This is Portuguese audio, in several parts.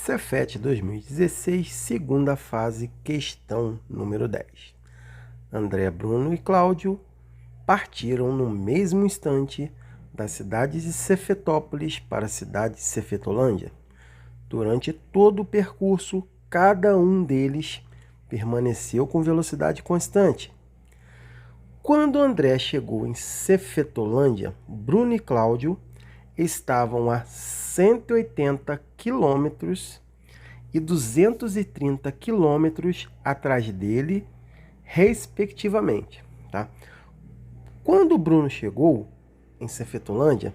Cefet 2016, segunda fase, questão número 10. André, Bruno e Cláudio partiram no mesmo instante da cidade de Cefetópolis para a cidade de Cefetolândia. Durante todo o percurso, cada um deles permaneceu com velocidade constante. Quando André chegou em Cefetolândia, Bruno e Cláudio estavam a 180 quilômetros e 230 quilômetros atrás dele, respectivamente. Tá? Quando Bruno chegou em Cefetolândia,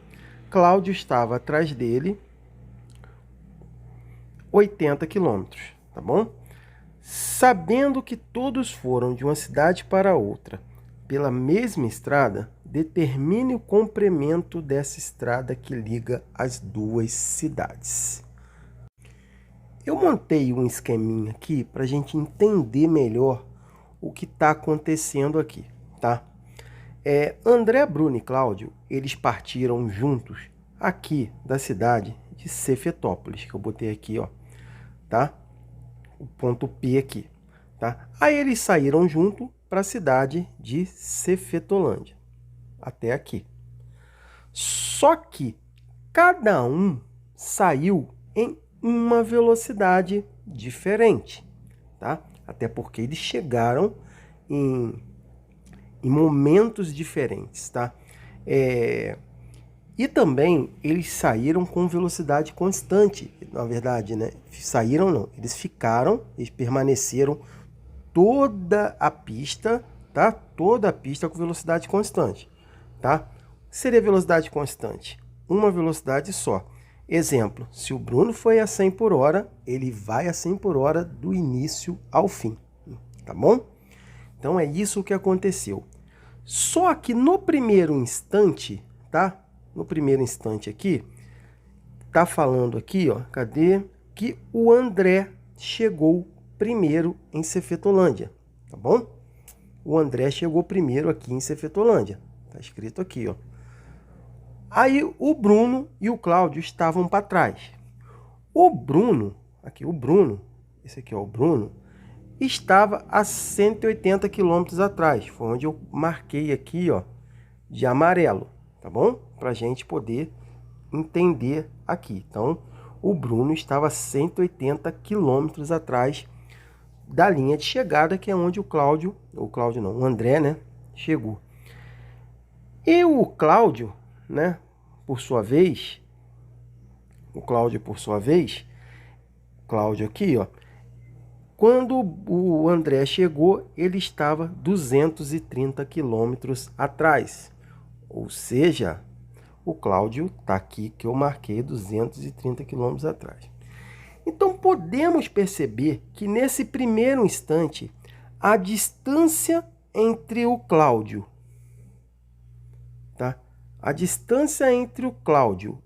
Cláudio estava atrás dele 80 quilômetros, tá bom? Sabendo que todos foram de uma cidade para outra pela mesma estrada, determine o comprimento dessa estrada que liga as duas cidades. Eu montei um esqueminha aqui para a gente entender melhor o que está acontecendo aqui, tá? André, Bruno e Cláudio, eles partiram juntos aqui da cidade de Cefetópolis, que eu botei aqui, ó, tá? O ponto P aqui, tá? Aí eles saíram junto para a cidade de Cefetolândia, até aqui. Só que cada um saiu em uma velocidade diferente, tá? Até porque eles chegaram em momentos diferentes, tá? E também eles saíram com velocidade constante, na verdade, né? Saíram não, eles permaneceram toda a pista, tá? Toda a pista com velocidade constante, tá? O que seria velocidade constante? Uma velocidade só. Exemplo, se o Bruno foi a 100 por hora, ele vai a 100 por hora do início ao fim, tá bom? Então é isso que aconteceu. Só que no primeiro instante, tá? No primeiro instante aqui, tá falando aqui, ó, cadê? Que o André chegou primeiro em Cefetolândia, tá bom? O André chegou primeiro aqui em Cefetolândia, tá escrito aqui, ó. Aí o Bruno e o Cláudio estavam para trás. O Bruno, esse aqui é o Bruno, estava a 180 quilômetros atrás. Foi onde eu marquei aqui, ó, de amarelo, tá bom? Para a gente poder entender aqui. Então, o Bruno estava a 180 quilômetros atrás da linha de chegada, que é onde o André, né, chegou. E o Cláudio, né, por sua vez, Cláudio aqui, ó, quando o André chegou, ele estava 230 quilômetros atrás. Ou seja, o Cláudio está aqui que eu marquei 230 quilômetros atrás. Então, podemos perceber que nesse primeiro instante, a distância entre o Cláudio, tá? A distância entre o Cláudio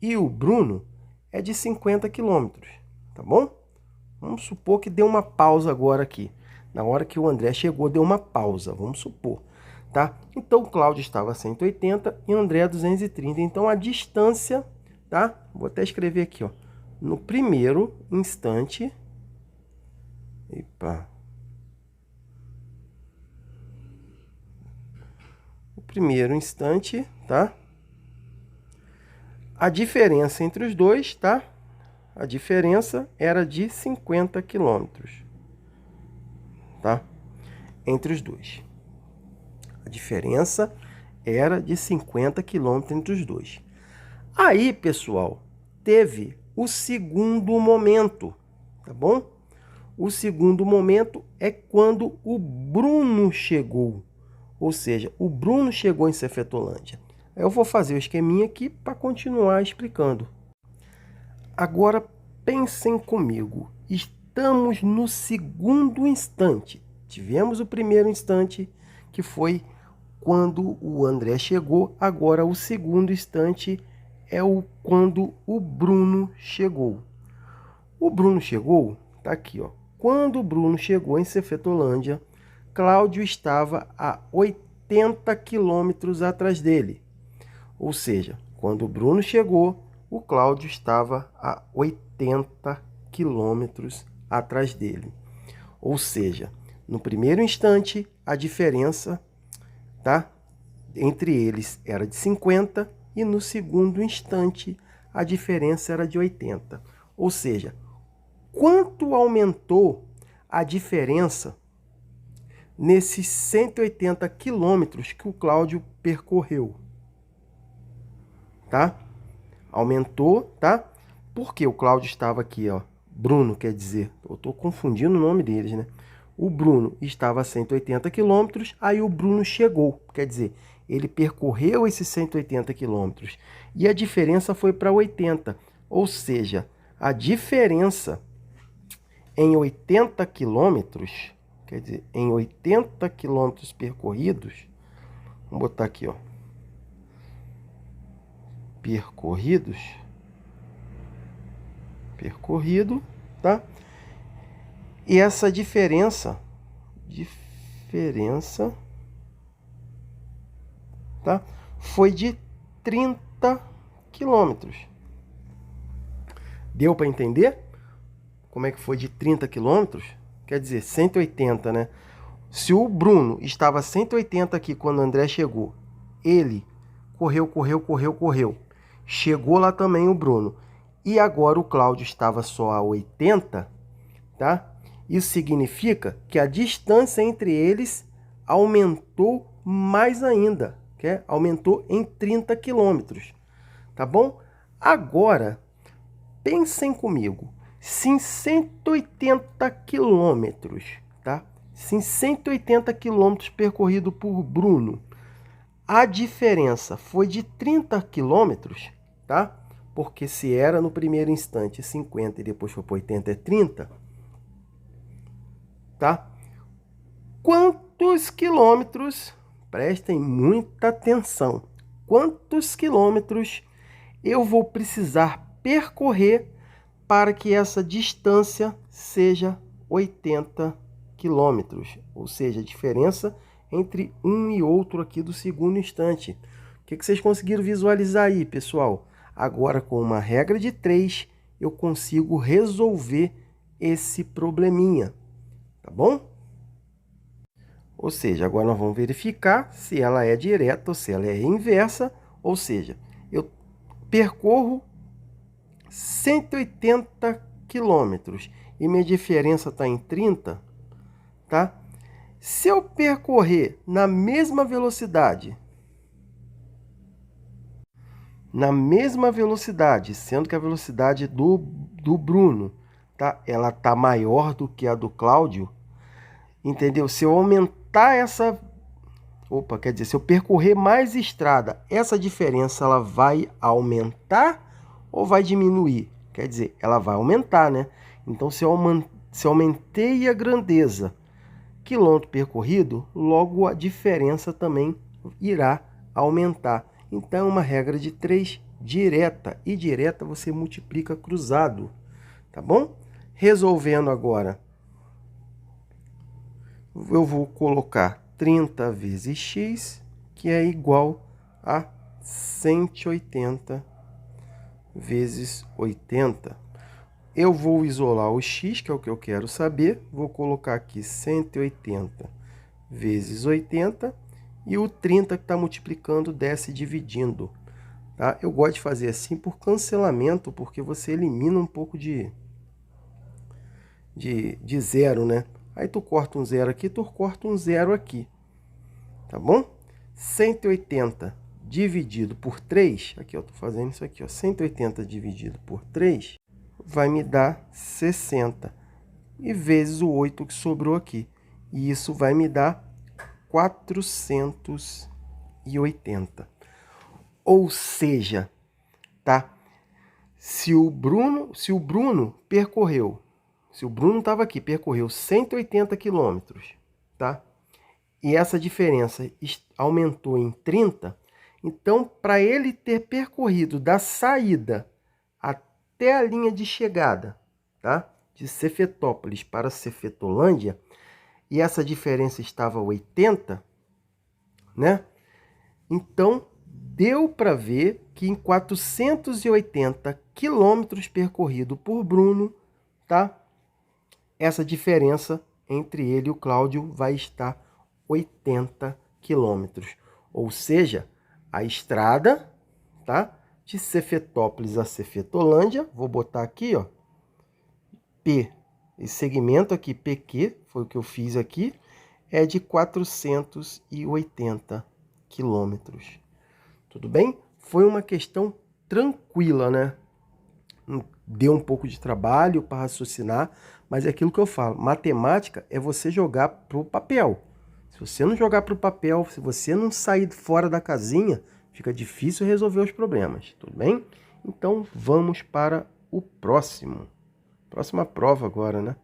e o Bruno é de 50 quilômetros, tá bom? Vamos supor que deu uma pausa agora aqui. Na hora que o André chegou, deu uma pausa, vamos supor, tá? Então, o Cláudio estava a 180 e o André a 230. Então, a distância, tá? Vou até escrever aqui, ó. No primeiro instante, tá? A diferença entre os dois, tá? A diferença era de 50 quilômetros, tá? Entre os dois. A diferença era de 50 quilômetros entre os dois. Aí, pessoal, teve o segundo momento, tá bom? O segundo momento é quando o Bruno chegou. Ou seja, o Bruno chegou em Cefetolândia. Eu vou fazer o esqueminha aqui para continuar explicando. Agora, pensem comigo. Estamos no segundo instante. Tivemos o primeiro instante, que foi quando o André chegou. Agora, o segundo instante é quando o Bruno chegou. O Bruno chegou, tá aqui, ó. Quando o Bruno chegou em Cefetolândia, Cláudio estava a 80 quilômetros atrás dele. Ou seja, quando o Bruno chegou, o Cláudio estava a 80 quilômetros atrás dele. Ou seja, no primeiro instante, a diferença, tá, entre eles era de 50 e no segundo instante a diferença era de 80. Ou seja, quanto aumentou a diferença nesses 180 quilômetros que o Cláudio percorreu? Tá? Aumentou, tá? Porque o Cláudio estava aqui, ó. Bruno, quer dizer, eu estou confundindo o nome deles, né? O Bruno estava a 180 quilômetros, aí o Bruno chegou, quer dizer, ele percorreu esses 180 quilômetros e a diferença foi para 80, ou seja, a diferença em 80 quilômetros, quer dizer, em 80 quilômetros percorridos, vamos botar aqui, ó, percorrido, tá? E essa diferença, tá? Foi de 30 quilômetros. Deu para entender como é que foi de 30 quilômetros? Quer dizer, 180, né? Se o Bruno estava a 180 aqui quando o André chegou, ele correu. Chegou lá também o Bruno. E agora o Cláudio estava só a 80, tá? Isso significa que a distância entre eles aumentou mais ainda, que aumentou em 30 quilômetros, tá bom? Agora, pensem comigo, se em 180 quilômetros, tá? Se em 180 quilômetros percorrido por Bruno, a diferença foi de 30 quilômetros, tá? Porque se era no primeiro instante 50 e depois foi para 80 é 30, tá? Quantos quilômetros, prestem muita atenção, quantos quilômetros eu vou precisar percorrer para que essa distância seja 80 quilômetros, ou seja, a diferença entre um e outro aqui do segundo instante. O que vocês conseguiram visualizar aí, pessoal? Agora, com uma regra de 3, eu consigo resolver esse probleminha, tá bom? Ou seja, agora nós vamos verificar se ela é direta ou se ela é inversa, ou seja, eu percorro 180 quilômetros e minha diferença está em 30, tá? Se eu percorrer na mesma velocidade, sendo que a velocidade do Bruno, tá? Ela tá maior do que a do Cláudio, entendeu? Se eu aumentar essa... quer dizer, se eu percorrer mais estrada, essa diferença ela vai aumentar ou vai diminuir? Quer dizer, ela vai aumentar, né? Então, se eu aumentei a grandeza, quilômetro percorrido, logo a diferença também irá aumentar. Então, uma regra de 3 direta. E direta você multiplica cruzado, tá bom? Resolvendo agora, eu vou colocar 30 vezes x, que é igual a 180 vezes 80. Eu vou isolar o x, que é o que eu quero saber. Vou colocar aqui 180 vezes 80. E o 30 que está multiplicando desce dividindo. Tá? Eu gosto de fazer assim por cancelamento, porque você elimina um pouco de zero, né? Aí tu corta um zero aqui, tu corta um zero aqui. Tá bom? 180 dividido por 3, aqui eu tô fazendo isso aqui, ó, 180 dividido por 3 vai me dar 60, e vezes o 8 que sobrou aqui, e isso vai me dar 480. Ou seja, tá? Se o Bruno estava aqui, percorreu 180 quilômetros, tá? E essa diferença aumentou em 30, então, para ele ter percorrido da saída até a linha de chegada, tá? De Cefetópolis para Cefetolândia, e essa diferença estava 80, né? Então, deu para ver que em 480 quilômetros percorrido por Bruno, tá? Essa diferença entre ele e o Cláudio vai estar 80 quilômetros. Ou seja, a estrada, tá? De Cefetópolis a Cefetolândia, vou botar aqui, ó, P, esse segmento aqui, PQ, foi o que eu fiz aqui, é de 480 quilômetros. Tudo bem? Foi uma questão tranquila, né? Deu um pouco de trabalho para raciocinar, mas é aquilo que eu falo, matemática é você jogar para o papel. Se você não jogar para o papel, se você não sair fora da casinha, fica difícil resolver os problemas, tudo bem? Então vamos para o próximo. Próxima prova agora, né?